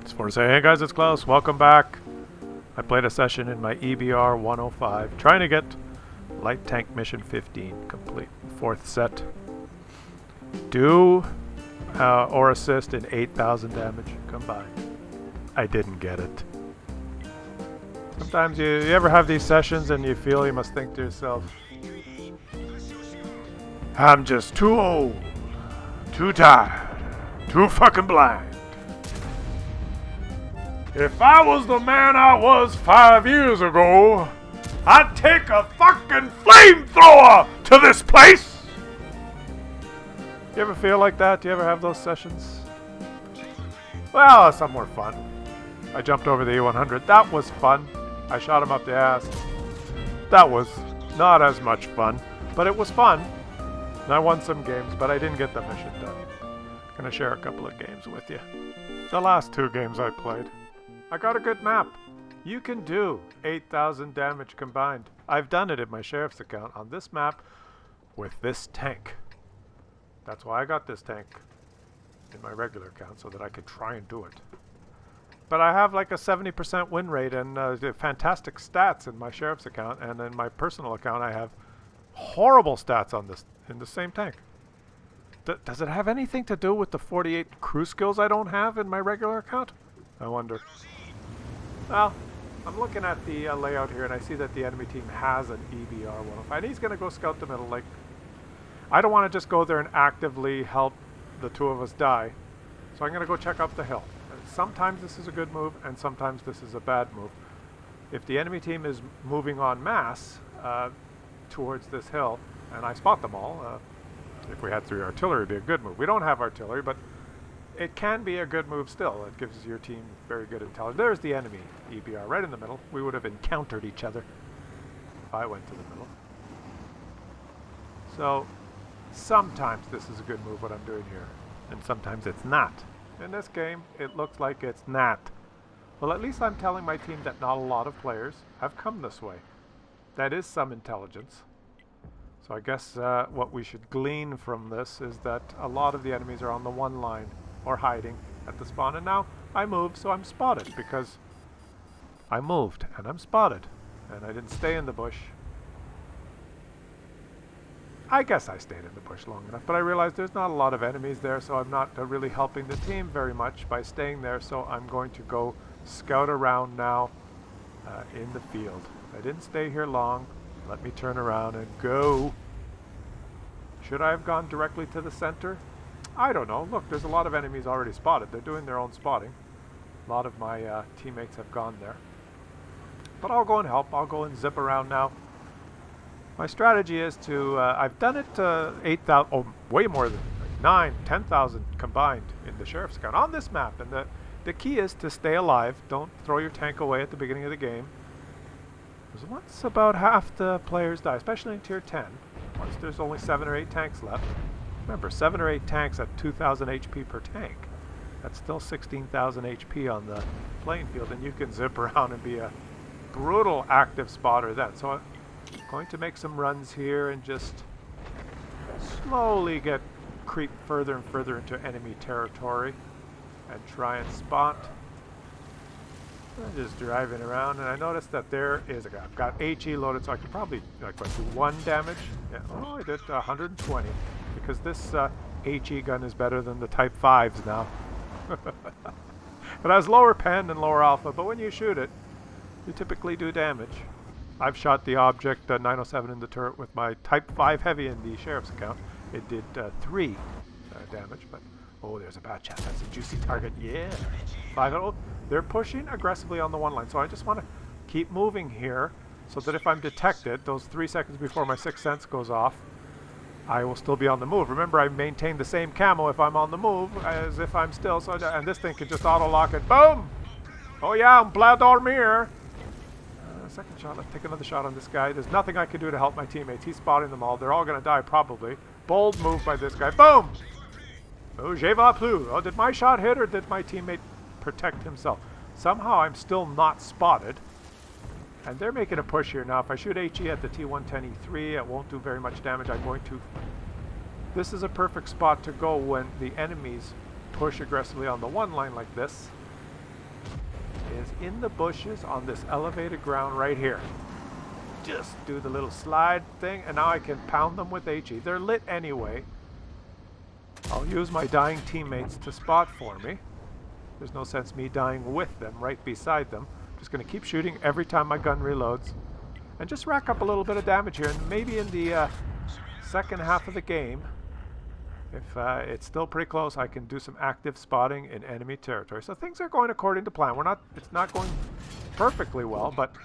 Just want to say, hey guys, it's Claus. Welcome back. I played a session in my EBR 105, trying to get Light Tank Mission 15 complete. Fourth set. Do or assist in 8,000 damage combined. I didn't get it. Sometimes you ever have these sessions and you feel you must think to yourself, I'm just too old, too tired, too fucking blind. If I was the man I was 5 years ago, I'd take a fucking flamethrower to this place! You ever feel like that? Do you ever have those sessions? Well, some were fun. I jumped over the E100. That was fun. I shot him up the ass. That was not as much fun, but it was fun. And I won some games, but I didn't get the mission done. Gonna share a couple of games with you. The last 2 games I played. I got a good map. You can do 8,000 damage combined. I've done it in my sheriff's account on this map with this tank. That's why I got this tank in my regular account, so that I could try and do it. But I have like a 70% win rate and fantastic stats in my sheriff's account, and in my personal account I have horrible stats on this in the same tank. Does it have anything to do with the 48 crew skills I don't have in my regular account? I wonder. Well, I'm looking at the layout here, and I see that the enemy team has an EBR 105. And he's going to go scout the middle. Like, I don't want to just go there and actively help the 2 of us die. So I'm going to go check out the hill. And sometimes this is a good move, and sometimes this is a bad move. If the enemy team is moving en masse towards this hill, and I spot them all, if we had 3 artillery, it'd be a good move. We don't have artillery, but it can be a good move still. It gives your team very good intelligence. There's the enemy EBR right in the middle. We would have encountered each other if I went to the middle. So sometimes this is a good move, what I'm doing here, and sometimes it's not. In this game, it looks like it's not. Well, at least I'm telling my team that not a lot of players have come this way. That is some intelligence. So I guess what we should glean from this is that a lot of the enemies are on the one line or hiding at the spawn. And now I moved, so I'm spotted, because I moved and I'm spotted. And I didn't stay in the bush. I guess I stayed in the bush long enough, but I realized there's not a lot of enemies there, so I'm not really helping the team very much by staying there. So I'm going to go scout around now in the field. I didn't stay here long. Let me turn around and go. Should I have gone directly to the center? I don't know. Look, there's a lot of enemies already spotted. They're doing their own spotting. A lot of my teammates have gone there. But I'll go and help. I'll go and zip around now. My strategy is to, I've done it 8,000, oh, way more than 9, 10,000 combined in the sheriff's account on this map. And the key is to stay alive. Don't throw your tank away at the beginning of the game. Because once about half the players die, especially in tier 10, once there's only 7 or 8 tanks left. Remember, 7 or 8 tanks at 2,000 HP per tank. That's still 16,000 HP on the playing field, and you can zip around and be a brutal active spotter then. So I'm going to make some runs here and just slowly creep further and further into enemy territory and try and spot. I'm just driving around, and I noticed that there is a guy. I've got HE loaded, so I could probably do 1 damage. Yeah. Oh, I did 120, because this HE gun is better than the Type 5s now. It has lower pen and lower alpha, but when you shoot it, you typically do damage. I've shot the object 907 in the turret with my Type 5 heavy in the sheriff's account. It did 3 damage, but oh, there's a bad chat. That's a juicy target. Yeah. 5-0. They're pushing aggressively on the one line, so I just want to keep moving here so that if I'm detected, those 3 seconds before my 6th sense goes off, I will still be on the move. Remember, I maintain the same camo if I'm on the move as if I'm still, so and this thing can just auto-lock it. Boom! Oh yeah, I'm Blad Dormir! Second shot. Let's take another shot on this guy. There's nothing I can do to help my teammates. He's spotting them all. They're all going to die, probably. Bold move by this guy. Boom! Oh, je va plus. Oh, did my shot hit, or did my teammate protect himself? Somehow I'm still not spotted. And they're making a push here now. If I shoot HE at the T110E3, it won't do very much damage. I'm going to... This is a perfect spot to go when the enemies push aggressively on the one line like this. is in the bushes on this elevated ground right here. Just do the little slide thing, and now I can pound them with HE. They're lit anyway. I'll use my dying teammates to spot for me. There's no sense me dying with them right beside them. Just going to keep shooting every time my gun reloads. And just rack up a little bit of damage here. And maybe in the second half of the game, if it's still pretty close, I can do some active spotting in enemy territory. So things are going according to plan. It's not going perfectly well, but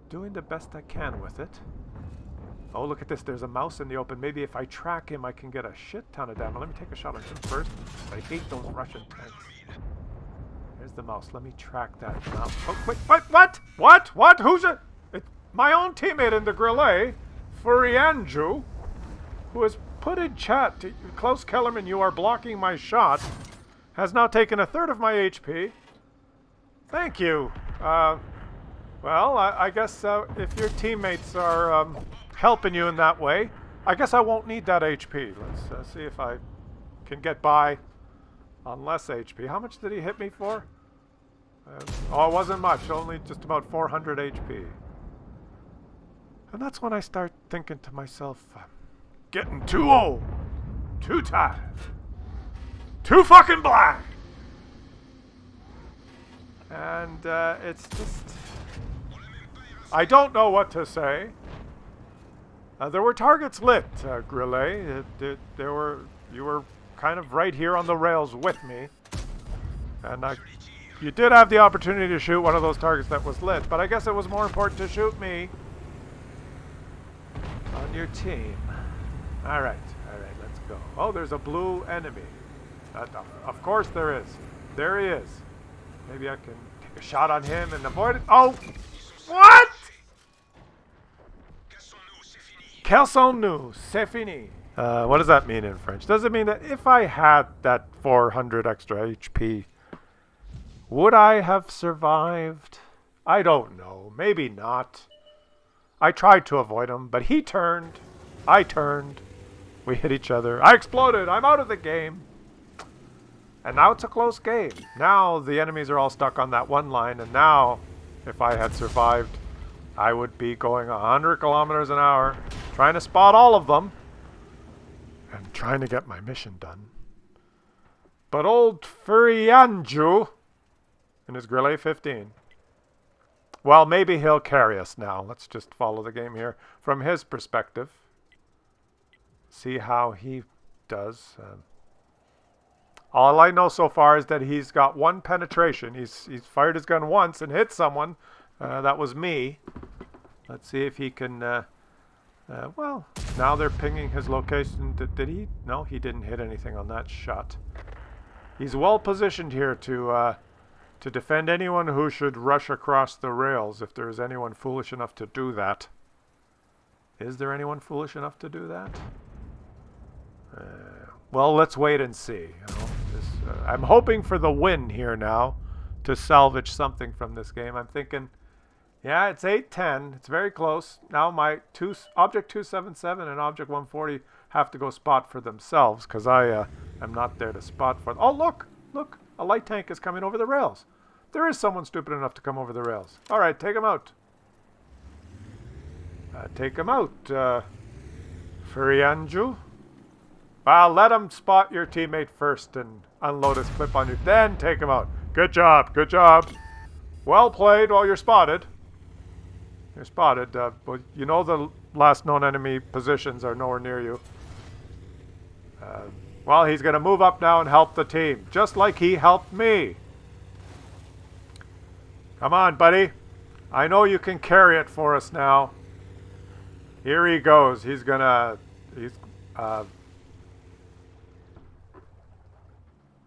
doing the best I can with it. Oh, look at this. There's a mouse in the open. Maybe if I track him, I can get a shit ton of damage. Let me take a shot on him first. I hate those Russian tanks. There's the mouse. Let me track that mouse. Oh, wait, what? Who's it? It's my own teammate in the grille, Furianju, who has put in chat, Klaus Kellerman, you are blocking my shot, has now taken a third of my HP. Thank you. Well, I guess if your teammates are helping you in that way, I guess I won't need that HP. Let's see if I can get by on less HP. How much did he hit me for? Oh, it wasn't much. Only just about 400 HP. And that's when I start thinking to myself, getting too old, too tired, too fucking black. And it's just, I don't know what to say. There were targets lit, Grille. You were kind of right here on the rails with me. And you did have the opportunity to shoot one of those targets that was lit, but I guess it was more important to shoot me on your team. All right, let's go. Oh, there's a blue enemy. Of course there is. There he is. Maybe I can take a shot on him and avoid it. Oh, what? Cassons-nous, c'est fini. What does that mean in French? Does it mean that if I had that 400 extra HP, would I have survived? I don't know. Maybe not. I tried to avoid him, but he turned. I turned. We hit each other. I exploded. I'm out of the game. And now it's a close game. Now the enemies are all stuck on that one line, and now, if I had survived, I would be going 100 kilometers an hour, trying to spot all of them, and trying to get my mission done. But old Furianju, in his Grille 15, well, maybe he'll carry us now. Let's just follow the game here from his perspective. See how he does. All I know so far is that he's got one penetration. He's fired his gun once and hit someone. That was me. Let's see if he can... well, now they're pinging his location. Did he? No, he didn't hit anything on that shot. He's well positioned here to defend anyone who should rush across the rails, if there is anyone foolish enough to do that. Is there anyone foolish enough to do that? Well, let's wait and see. I'm hoping for the win here now to salvage something from this game. I'm thinking, yeah, it's 8-10. It's very close. Now my Object 277 and Object 140 have to go spot for themselves because I am not there to spot for them. Oh, look! Look! A light tank is coming over the rails. There is someone stupid enough to come over the rails. All right, take him out. Take him out, Furianju. Well, let him spot your teammate first and unload his clip on you. Then take him out. Good job. Good job. Well played. Well, you're spotted. You're spotted. But you know the last known enemy positions are nowhere near you. Well, he's going to move up now and help the team. Just like he helped me. Come on, buddy. I know you can carry it for us now. Here he goes. He's going to...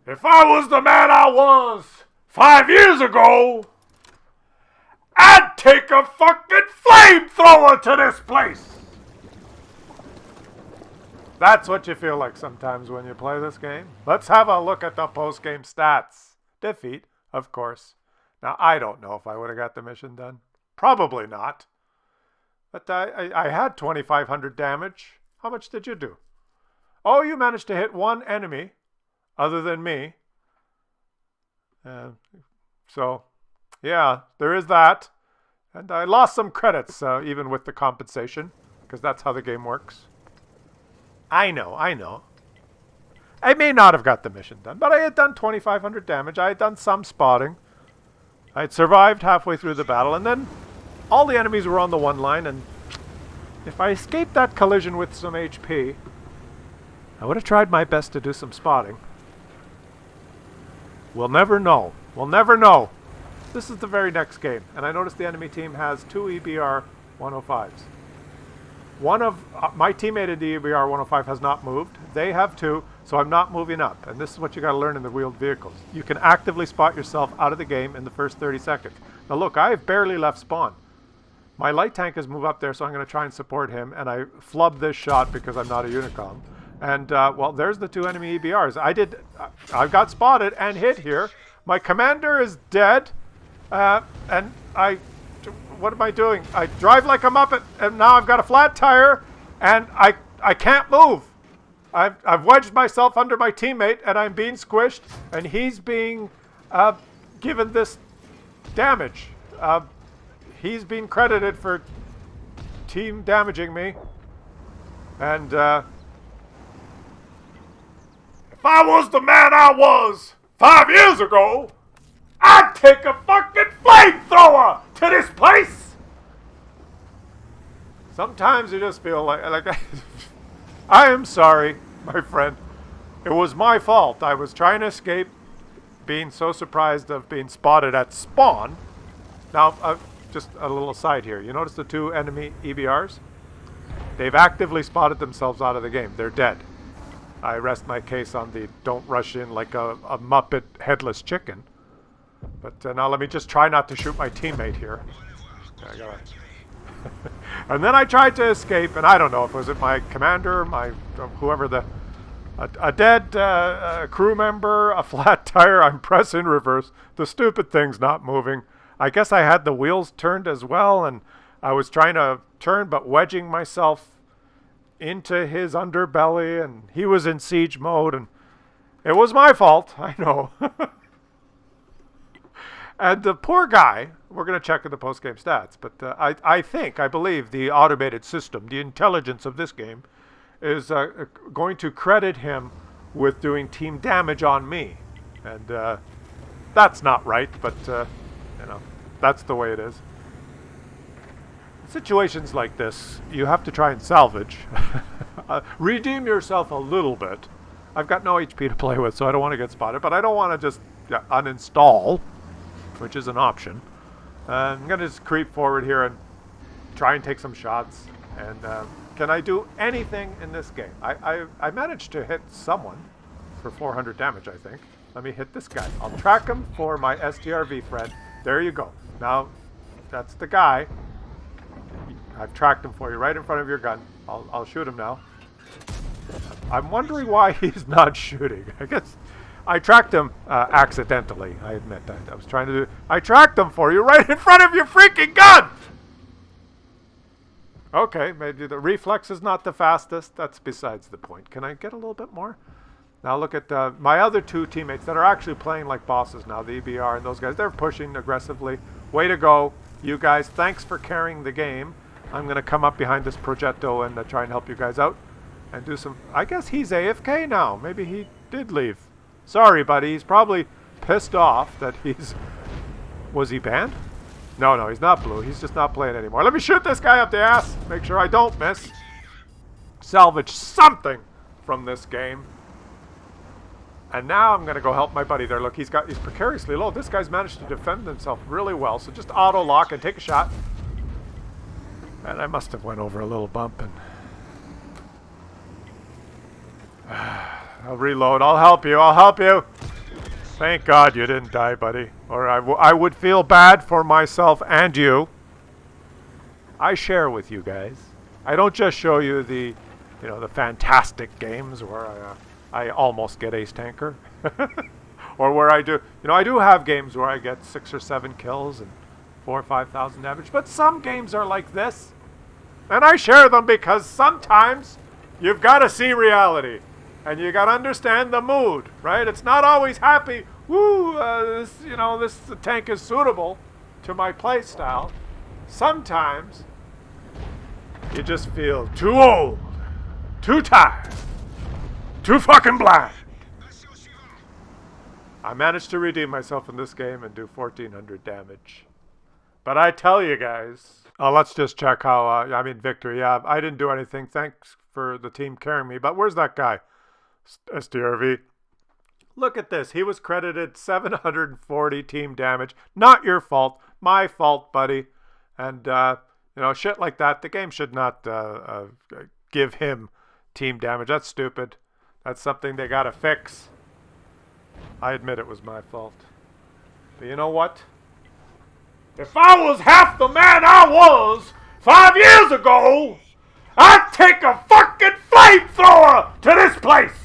If I was the man I was 5 years ago, I'd take a fucking flamethrower to this place. That's what you feel like sometimes when you play this game. Let's have a look at the post-game stats. Defeat, of course. Now, I don't know if I would have got the mission done. Probably not. But I had 2,500 damage. How much did you do? Oh, you managed to hit one enemy. Other than me. So, Yeah, there is that. And I lost some credits, even with the compensation, because that's how the game works. I know, I know. I may not have got the mission done, but I had done 2,500 damage. I had done some spotting. I had survived halfway through the battle, and then all the enemies were on the one line, and if I escaped that collision with some HP, I would have tried my best to do some spotting. We'll never know. We'll never know. This is the very next game, and I noticed the enemy team has 2 EBR 105s. One of my teammate in the EBR 105 has not moved. They have 2, so I'm not moving up. And this is what you got to learn in the wheeled vehicles. You can actively spot yourself out of the game in the first 30 seconds. Now look, I have barely left spawn. My light tank has moved up there, so I'm going to try and support him, and I flubbed this shot because I'm not a Unicom. And, well, there's the 2 enemy EBRs. I got spotted and hit here. My commander is dead. And what am I doing? I drive like a Muppet, and now I've got a flat tire, and I can't move. I've wedged myself under my teammate, and I'm being squished, and he's being given this damage. He's being credited for team damaging me. And if I was the man I was 5 years ago, I'd take a fucking flamethrower to this place! Sometimes you just feel like I am sorry, my friend. It was my fault. I was trying to escape, being so surprised of being spotted at spawn. Now, just a little aside here. You notice the 2 enemy EBRs? They've actively spotted themselves out of the game. They're dead. I rest my case on the don't rush in like a Muppet headless chicken. But now let me just try not to shoot my teammate here. Okay, and then I tried to escape, and I don't know if it was my commander, whoever a dead crew member, a flat tire. I'm pressing reverse. The stupid thing's not moving. I guess I had the wheels turned as well, and I was trying to turn, but wedging myself into his underbelly, and he was in siege mode, and it was my fault. I know. And the poor guy, we're going to check in the post-game stats, but I believe the automated system, the intelligence of this game, is going to credit him with doing team damage on me. And that's not right, but, you know, that's the way it is. Situations like this, you have to try and salvage. Redeem yourself a little bit. I've got no HP to play with, so I don't want to get spotted, but I don't want to just uninstall, which is an option. I'm going to just creep forward here and try and take some shots. And can I do anything in this game? I managed to hit someone for 400 damage, I think. Let me hit this guy. I'll track him for my STRV friend. There you go. Now, that's the guy. I've tracked him for you right in front of your gun. I'll shoot him now. I'm wondering why he's not shooting. I guess I tracked him accidentally. I admit that. I was trying to do... I tracked him for you right in front of your freaking gun! Okay, maybe the reflex is not the fastest. That's besides the point. Can I get a little bit more? Now look at my other 2 teammates that are actually playing like bosses now. The EBR and those guys. They're pushing aggressively. Way to go, you guys. Thanks for carrying the game. I'm going to come up behind this Progetto and try and help you guys out. And do some... I guess he's AFK now. Maybe he did leave. Sorry, buddy. He's probably pissed off that he's... Was he banned? No, he's not blue. He's just not playing anymore. Let me shoot this guy up the ass. Make sure I don't miss. Salvage something from this game. And now I'm going to go help my buddy there. Look, he's precariously low. This guy's managed to defend himself really well. So just auto lock and take a shot. And I must have went over a little bump and... I'll reload. I'll help you. Thank God you didn't die, buddy. Or I would feel bad for myself and you. I share with you guys. I don't just show you the, the fantastic games where I almost get ace tanker. Or where I do, I do have games where I get 6 or 7 kills and 4,000 or 5,000 damage. But some games are like this. And I share them because sometimes you've got to see reality. And you got to understand the mood, right? It's not always happy. Woo, this tank is suitable. to my playstyle, sometimes you just feel too old, too tired, too fucking blind. I managed to redeem myself in this game and do 1400 damage. But I tell you guys, let's just check how, victory. Yeah, I didn't do anything. Thanks for the team carrying me. But where's that guy? STRV. Look at this. He was credited 740 team damage. Not your fault. My fault, buddy. And, shit like that. The game should not give him team damage. That's stupid. That's something they gotta fix. I admit it was my fault. But you know what? If I was half the man I was 5 years ago, I'd take a fucking flamethrower to this place!